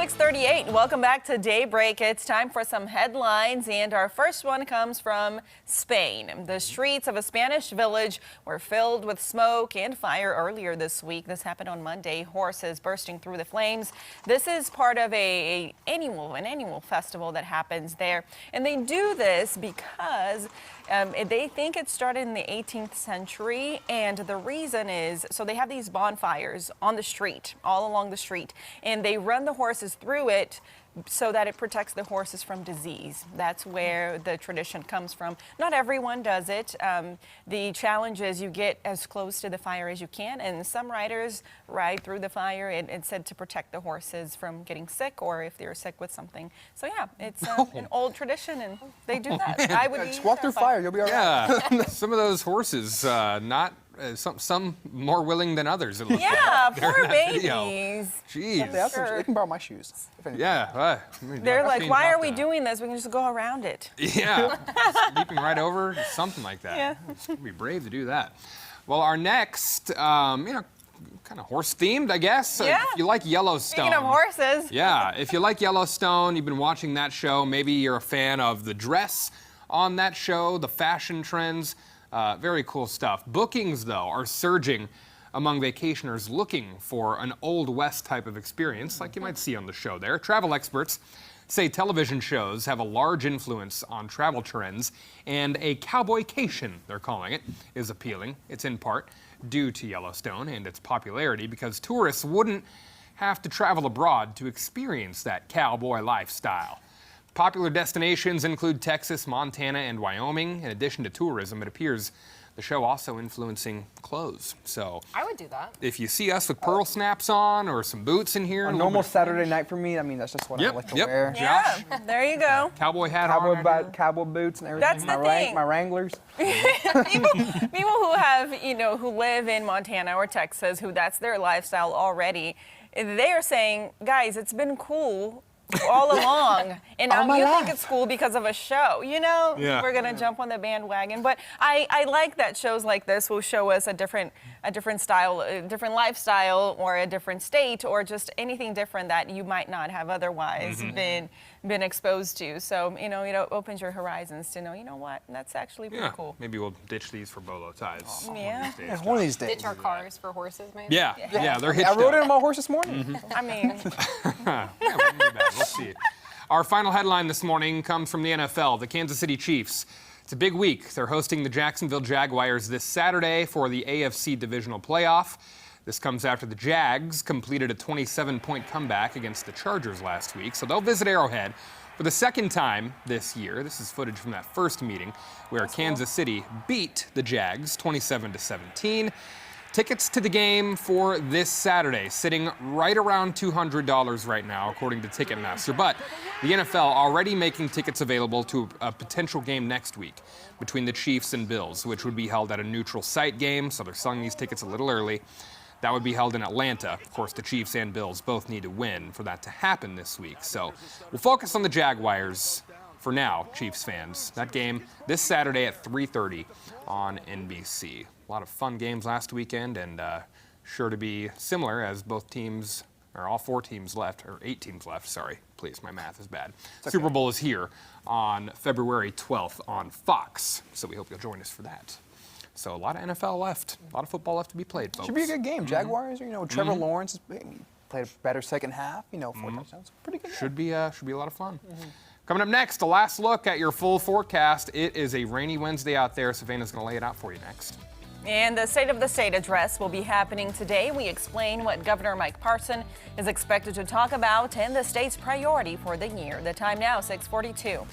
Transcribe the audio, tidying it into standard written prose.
6:38. Welcome back to Daybreak. It's time for some headlines, and our first one comes from Spain. The streets of a Spanish village were filled with smoke and fire earlier this week. This happened on Monday. Horses bursting through the flames. This is part of an annual festival that happens there, and they do this because they think it started in the 18th century, and the reason is so they have these bonfires on the street, all along the street, and they run the horses through it so that it protects the horses from disease. That's where the tradition comes from. Not everyone does it. The challenge is you get as close to the fire as you can, and some riders ride through the fire and said to protect the horses from getting sick or if they're sick with something. So yeah, it's an old tradition, and they do that. I would just walk through fire, you'll be all right. Yeah, some of those horses, not some more willing than others. It looks yeah, like. poor babies. Jeez. Sure. They can borrow my shoes. Yeah. They're like, why are we doing this? We can just go around it. Yeah, leaping right over, something like that. Yeah. It's gonna be brave to do that. Well, our next, kind of horse themed, I guess. Yeah. If you like Yellowstone. Speaking of horses. Yeah, if you like Yellowstone, you've been watching that show, maybe you're a fan of the dress on that show, the fashion trends. Very cool stuff. Bookings, though, are surging among vacationers looking for an Old West type of experience, like you might see on the show there. Travel experts say television shows have a large influence on travel trends, and a cowboycation, they're calling it, is appealing. It's in part due to Yellowstone and its popularity because tourists wouldn't have to travel abroad to experience that cowboy lifestyle. Popular destinations include Texas, Montana, and Wyoming. In addition to tourism, it appears the show also influencing clothes. So I would do that. if you see us with pearl snaps on or some boots in here. A normal Saturday night for me, I mean, that's just what I like to wear. Yeah, there you go. Cowboy hat on. Cowboy boots and everything. That's the thing. My Wranglers. people who have, who live in Montana or Texas, who that's their lifestyle already, they are saying, guys, it's been cool all along, and now you think it's cool because of a show. We're gonna jump on the bandwagon. But I like that shows like this will show us a different style, a different lifestyle, or a different state, or just anything different that you might not have otherwise been exposed to. So it opens your horizons to know, what, that's actually pretty cool. Maybe we'll ditch these for bolo ties. One of these days. Ditch our cars for horses, maybe. Yeah, they're hitched I rode up. it on my horse this morning. I mean, Yeah, we can do that. We'll see. Our final headline this morning comes from the NFL. The Kansas City Chiefs. It's a big week. They're hosting the Jacksonville Jaguars this Saturday for the AFC Divisional Playoff. This comes after the Jags completed a 27-point comeback against the Chargers last week. So they'll visit Arrowhead for the second time this year. This is footage from that first meeting where Kansas City beat the Jags 27-17. Tickets to the game for this Saturday, sitting right around $200 right now, according to Ticketmaster. But the NFL already making tickets available to a potential game next week between the Chiefs and Bills, which would be held at a neutral site game, so they're selling these tickets a little early. That would be held in Atlanta. Of course, the Chiefs and Bills both need to win for that to happen this week. So we'll focus on the Jaguars for now, Chiefs fans. That game this Saturday at 3:30 on NBC. A lot of fun games last weekend, and sure to be similar as both teams, or all 4 teams left, or 8 teams left, sorry, please, my math is bad. Super Bowl is here on February 12th on Fox, so we hope you'll join us for that. So a lot of NFL left, a lot of football left to be played, folks. Should be a good game. Jaguars, Trevor Lawrence played a better second half, 4 touchdowns. Pretty good. Should be a lot of fun. Coming up next, a last look at your full forecast. It is a rainy Wednesday out there. Savannah's going to lay it out for you next. And the State of the State address will be happening today. We explain what Governor Mike Parson is expected to talk about and the state's priority for the year. The time now, 6:42.